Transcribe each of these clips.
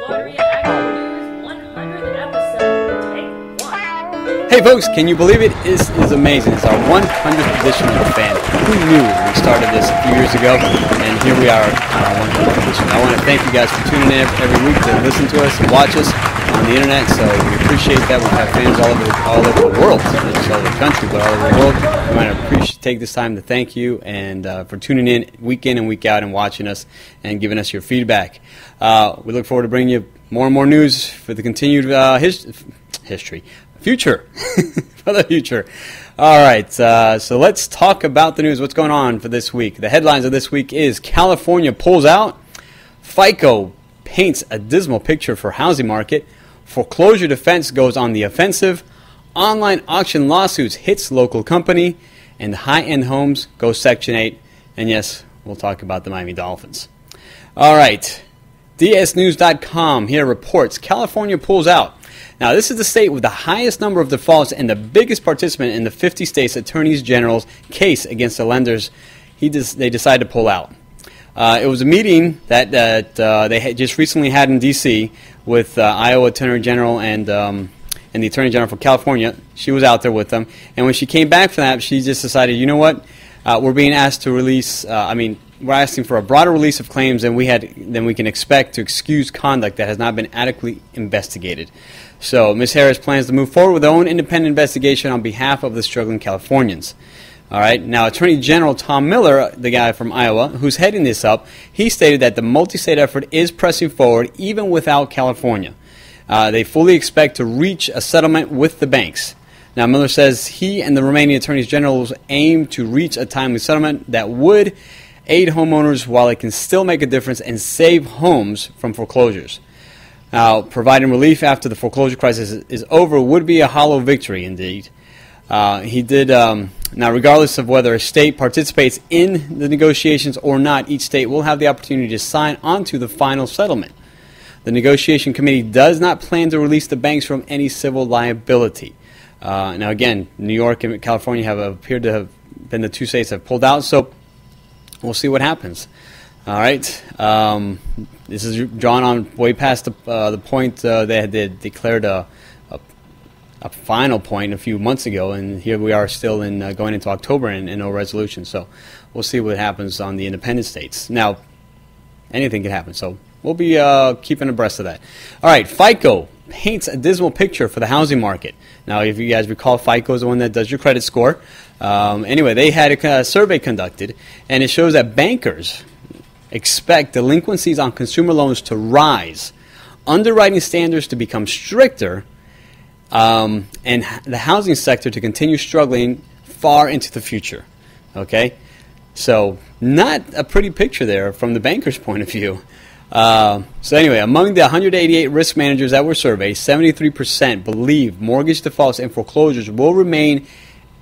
FLREIA News 100th episode. Take one. Hey folks, can you believe it? This is amazing. It's our 100th edition of the FAN. Who knew? We started this a few years ago, and here we are on our 100th edition. I want to thank you guys for tuning in every week to listen to us and watch us on the internet, so we appreciate that. We have fans all over the world, not just all over the country, but all over the world. We want to take this time to thank you and for tuning in and week out and watching us and giving us your feedback. We look forward to bringing you more and more news for the continued future. For the future. All right, so let's talk about the news. What's going on for this week? The headlines of this week is California pulls out, FICO paints a dismal picture for housing market, foreclosure defense goes on the offensive, online auction lawsuits hits local company, and high-end homes go Section 8. And yes, we'll talk about the Miami Dolphins. All right, dsnews.com here reports California pulls out. Now, this is the state with the highest number of defaults and the biggest participant in the 50 states attorneys general's case against the lenders. They decided to pull out. It was a meeting that they had just recently had in D.C. with Iowa Attorney General and the Attorney General for California. She was out there with them, and when she came back from that, she just decided, you know what, we're being asked to release. We're asking for a broader release of claims than we can expect to excuse conduct that has not been adequately investigated. So Ms. Harris plans to move forward with her own independent investigation on behalf of the struggling Californians. All right. Now, Attorney General Tom Miller, the guy from Iowa, who's heading this up, he stated that the multi-state effort is pressing forward even without California. They fully expect to reach a settlement with the banks. Now, Miller says he and the remaining attorneys generals aim to reach a timely settlement that would aid homeowners while it can still make a difference and save homes from foreclosures. Now, providing relief after the foreclosure crisis is over would be a hollow victory indeed. Now, regardless of whether a state participates in the negotiations or not, each state will have the opportunity to sign onto the final settlement. The negotiation committee does not plan to release the banks from any civil liability. Now, again, New York and California have appeared to have been the two states that have pulled out, so we'll see what happens. All right. This is drawn on way past the point they had declared a final point a few months ago, and here we are still going into October and no resolution. So we'll see what happens on the independent states. Now, anything can happen, so we'll be keeping abreast of that. All right, FICO paints a dismal picture for the housing market. Now, if you guys recall, FICO is the one that does your credit score. Anyway, they had a survey conducted, and it shows that bankers expect delinquencies on consumer loans to rise, underwriting standards to become stricter, and the housing sector to continue struggling far into the future. Okay? So, not a pretty picture there from the banker's point of view. So anyway, among the 188 risk managers that were surveyed, 73% believe mortgage defaults and foreclosures will remain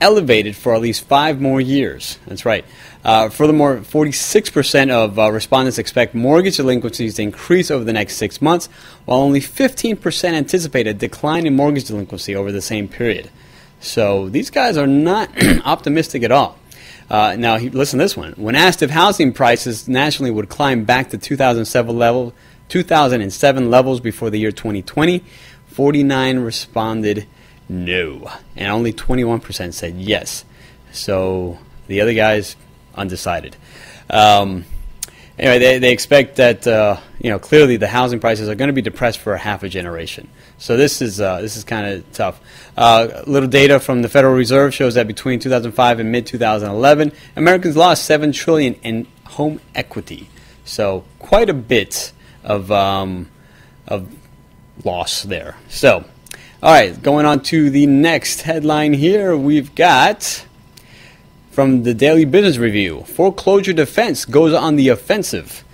elevated for at least 5 more years. That's right. Furthermore, 46% of respondents expect mortgage delinquencies to increase over the next 6 months, while only 15% anticipate a decline in mortgage delinquency over the same period. So these guys are not optimistic at all. Now, listen to this one. When asked if housing prices nationally would climb back to 2007 levels before the year 2020, 49% responded no, and only 21% said yes. So the other guys undecided. Anyway, they expect that clearly the housing prices are going to be depressed for a half a generation. So this is kind of tough. Little data from the Federal Reserve shows that between 2005 and mid-2011, Americans lost $7 trillion in home equity. So quite a bit of loss there. So, all right, going on to the next headline here, we've got from the Daily Business Review, foreclosure defense goes on the offensive.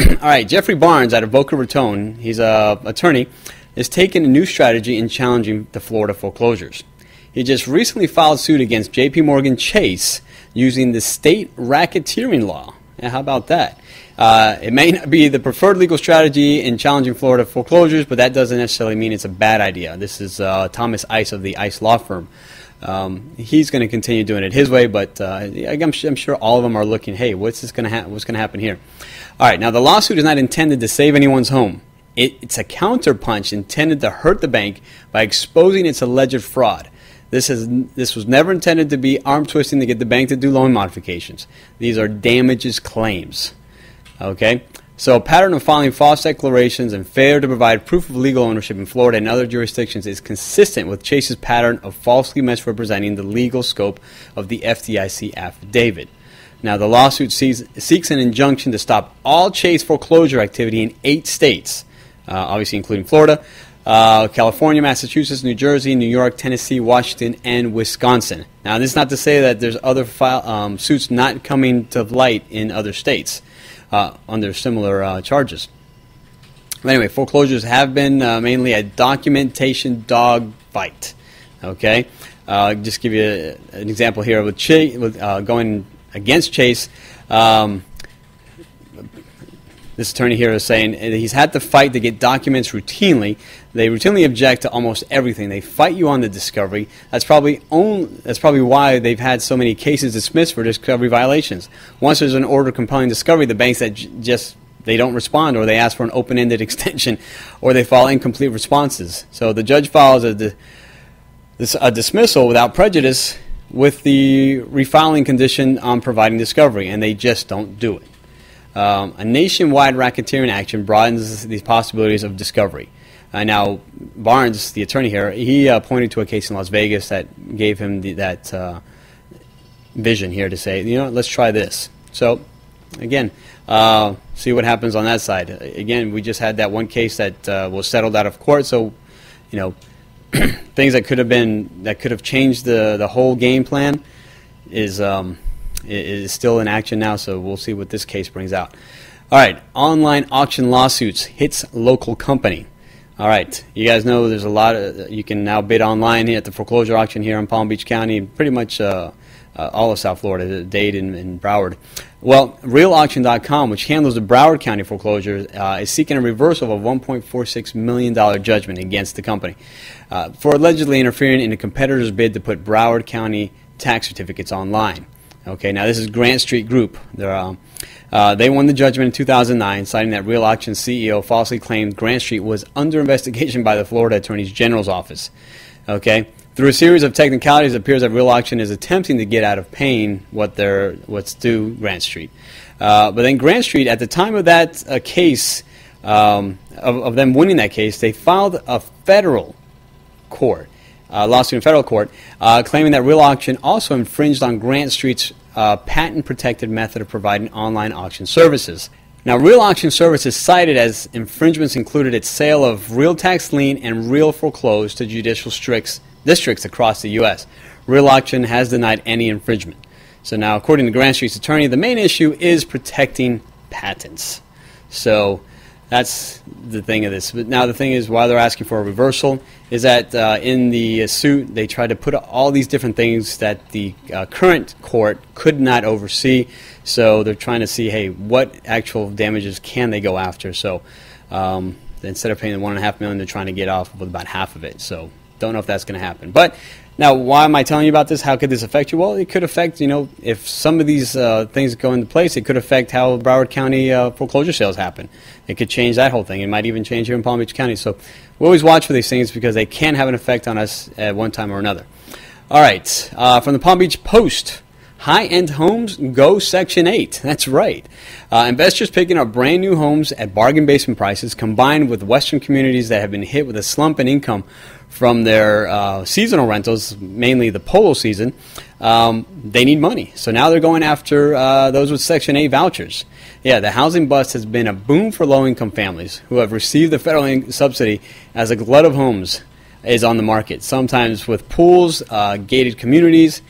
All right, Jeffrey Barnes out of Boca Raton, he's an attorney, is taking a new strategy in challenging the Florida foreclosures. He just recently filed suit against J.P. Morgan Chase using the state racketeering law. Yeah, how about that? It may not be the preferred legal strategy in challenging Florida foreclosures, but that doesn't necessarily mean it's a bad idea. This is Thomas Ice of the Ice Law Firm. He's going to continue doing it his way, but I'm sure all of them are looking, hey, what's going to happen here? All right, now the lawsuit is not intended to save anyone's home. It's a counterpunch intended to hurt the bank by exposing its alleged fraud. This was never intended to be arm twisting to get the bank to do loan modifications. These are damages claims. Okay? So a pattern of filing false declarations and failure to provide proof of legal ownership in Florida and other jurisdictions is consistent with Chase's pattern of falsely misrepresenting the legal scope of the FDIC affidavit. Now, the lawsuit seeks an injunction to stop all Chase foreclosure activity in 8 states, obviously including Florida, California, Massachusetts, New Jersey, New York, Tennessee, Washington, and Wisconsin. Now, this is not to say that there's other suits not coming to light in other states under similar charges. But anyway, foreclosures have been mainly a documentation dogfight. Okay, just give you an example here with going against Chase. This attorney here is saying he's had to fight to get documents routinely. They routinely object to almost everything. They fight you on the discovery. That's probably why they've had so many cases dismissed for discovery violations. Once there's an order compelling discovery, the banks that they don't respond, or they ask for an open-ended extension, or they file incomplete responses. So the judge files a dismissal without prejudice with the refiling condition on providing discovery, and they just don't do it. A nationwide racketeering action broadens the possibilities of discovery. Now, Barnes, the attorney here, he pointed to a case in Las Vegas that gave him that vision here to say, let's try this. So, again, see what happens on that side. Again, we just had that one case that was settled out of court, so, things that could have changed the whole game plan is still in action now, so we'll see what this case brings out. All right, online auction lawsuits hits local company. All right, you guys know there's a lot of, you can now bid online here at the foreclosure auction here in Palm Beach County, pretty much all of South Florida, Dade and Broward. Well, RealAuction.com, which handles the Broward County foreclosure, is seeking a reversal of a $1.46 million judgment against the company for allegedly interfering in a competitor's bid to put Broward County tax certificates online. Okay, now this is Grant Street Group. They won the judgment in 2009, citing that Real Auction CEO falsely claimed Grant Street was under investigation by the Florida Attorney General's office. Okay, through a series of technicalities, it appears that Real Auction is attempting to get out of paying what's due Grant Street. But then Grant Street, at the time of that case, of them winning that case, they filed a federal court. Lawsuit in federal court, claiming that Real Auction also infringed on Grant Street's patent-protected method of providing online auction services. Now, Real Auction services cited as infringements included its sale of real tax lien and real foreclosed to judicial districts across the U.S. Real Auction has denied any infringement. So now, according to Grant Street's attorney, the main issue is protecting patents. So that's the thing of this. But now the thing is, why they're asking for a reversal is that in the suit, they tried to put all these different things that the current court could not oversee. So they're trying to see, hey, what actual damages can they go after? So instead of paying the $1.5 million, they're trying to get off with about half of it. So don't know if that's going to happen. But now, why am I telling you about this? How could this affect you? Well, it could affect, if some of these things go into place, it could affect how Broward County foreclosure sales happen. It could change that whole thing. It might even change here in Palm Beach County. So we always watch for these things because they can have an effect on us at one time or another. All right, from the Palm Beach Post, high-end homes go Section 8. That's right. Investors picking up brand new homes at bargain basement prices, combined with Western communities that have been hit with a slump in income from their seasonal rentals, mainly the polo season, they need money. So now they're going after those with Section 8 vouchers. Yeah, the housing bust has been a boom for low-income families who have received the federal subsidy as a glut of homes is on the market, sometimes with pools, gated communities.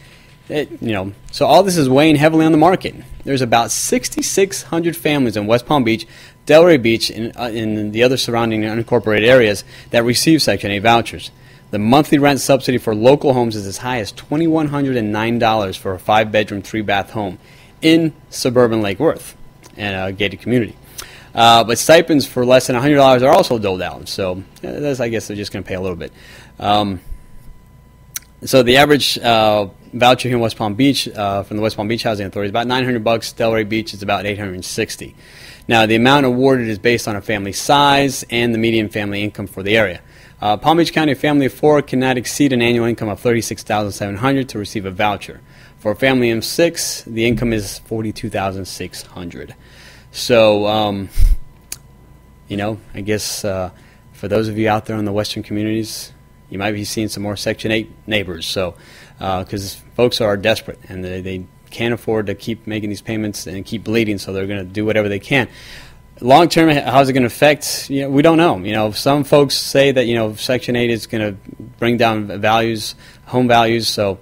So all this is weighing heavily on the market. There's about 6,600 families in West Palm Beach, Delray Beach, and in the other surrounding unincorporated areas that receive Section 8 vouchers. The monthly rent subsidy for local homes is as high as $2,109 for a 5-bedroom, 3-bath home in suburban Lake Worth and a gated community. But stipends for less than $100 are also doled out. So I guess they're just going to pay a little bit. So the average voucher here in West Palm Beach from the West Palm Beach Housing Authority is about $900. Delray Beach is about $860. Now, the amount awarded is based on a family size and the median family income for the area. Palm Beach County, a family of 4 cannot exceed an annual income of $36,700 to receive a voucher. For a family of 6, the income is $42,600. So, I guess for those of you out there in the western communities, you might be seeing some more Section 8 neighbors. So, because folks are desperate and they can't afford to keep making these payments and keep bleeding, so they're going to do whatever they can. Long term, how's it going to affect? We don't know. Some folks say that Section 8 is going to bring down values, home values. So,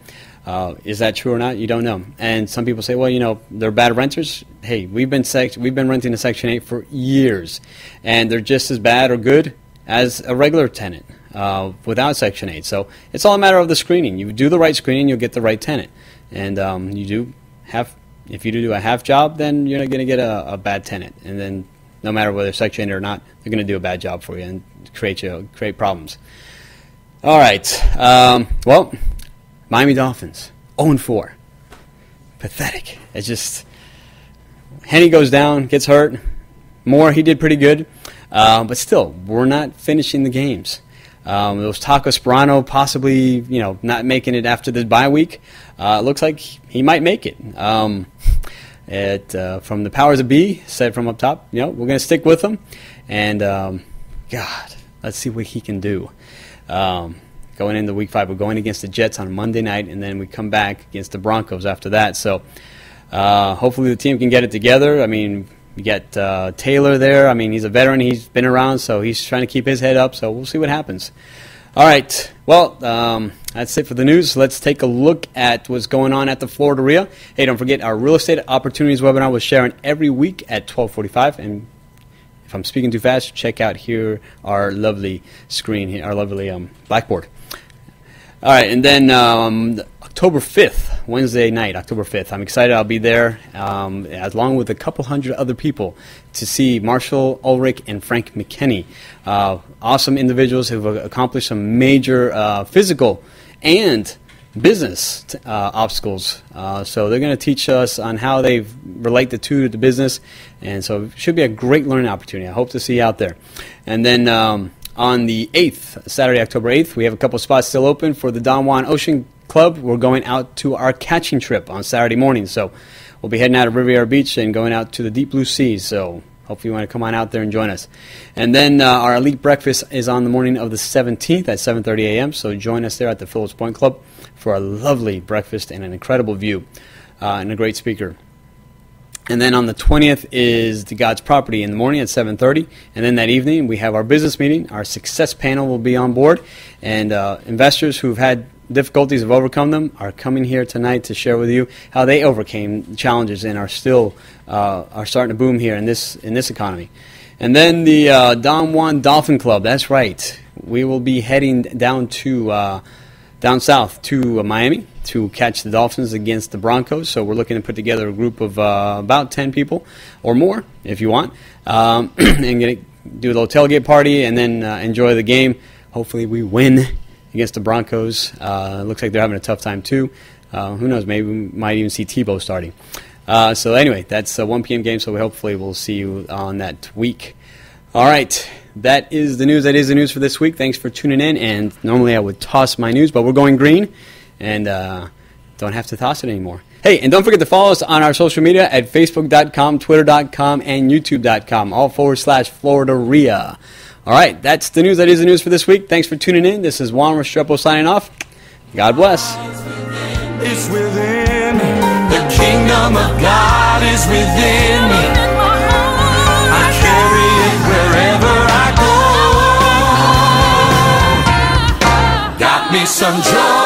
is that true or not? You don't know. And some people say, well, they're bad renters. Hey, we've been renting a Section 8 for years, and they're just as bad or good as a regular tenant without Section 8. So it's all a matter of the screening. You do the right screening, you'll get the right tenant. And if you do a half job, then you're not going to get a bad tenant. And then no matter whether Section 8 or not, they're going to do a bad job for you and create problems. All right. Miami Dolphins, 0-4. Pathetic. It's just, Henny goes down, gets hurt. Moore, he did pretty good. But still, we're not finishing the games. It was Taco Sperano possibly, not making it after the bye week. Looks like he might make it. From the powers of be, said from up top, we're going to stick with him. And, God, let's see what he can do. Going into Week 5, we're going against the Jets on Monday night, and then we come back against the Broncos after that. So hopefully the team can get it together. I mean, we got Taylor there. I mean, he's a veteran. He's been around, so he's trying to keep his head up. So we'll see what happens. All right. Well, that's it for the news. Let's take a look at what's going on at the FLREIA. Hey, don't forget our real estate opportunities webinar was sharing every week at 12:45. And if I'm speaking too fast, check out here our lovely screen here, our lovely blackboard. All right, and then October 5th, Wednesday night, October 5th. I'm excited. I'll be there along with a couple hundred other people to see Marshall Ulrich and Frank McKinney. Awesome individuals who have accomplished some major physical and business obstacles. So they're going to teach us on how they relate the two to the business. And so it should be a great learning opportunity. I hope to see you out there. And then on the 8th, Saturday, October 8th, we have a couple spots still open for the Don Juan Ocean Club. We're going out to our catching trip on Saturday morning. So we'll be heading out of Riviera Beach and going out to the deep blue seas. So hopefully you want to come on out there and join us. And then our Elite Breakfast is on the morning of the 17th at 7:30 a.m. So join us there at the Phillips Point Club for a lovely breakfast and an incredible view and a great speaker. And then on the 20th is the God's Property in the morning at 7:30. And then that evening we have our business meeting. Our success panel will be on board. And investors who've had difficulties, have overcome them, are coming here tonight to share with you how they overcame challenges and are still are starting to boom here in this economy. And then the Don Juan Dolphin Club. That's right. We will be heading down south to Miami to catch the Dolphins against the Broncos. So we're looking to put together a group of about 10 people or more, if you want, and do a little tailgate party and then enjoy the game. Hopefully we win against the Broncos. Looks like they're having a tough time too. Who knows? Maybe we might even see Tebow starting. So anyway, that's a 1 p.m. game, so hopefully we'll see you on that week. All right. That is the news. That is the news for this week. Thanks for tuning in. And normally I would toss my news, but we're going green and don't have to toss it anymore. Hey, and don't forget to follow us on our social media at facebook.com, twitter.com, and youtube.com, all /FLREIA. All right, that's the news. That is the news for this week. Thanks for tuning in. This is Juan Restrepo signing off. God bless. It's within. The kingdom of God is within me. I carry it wherever I go. Got me some joy.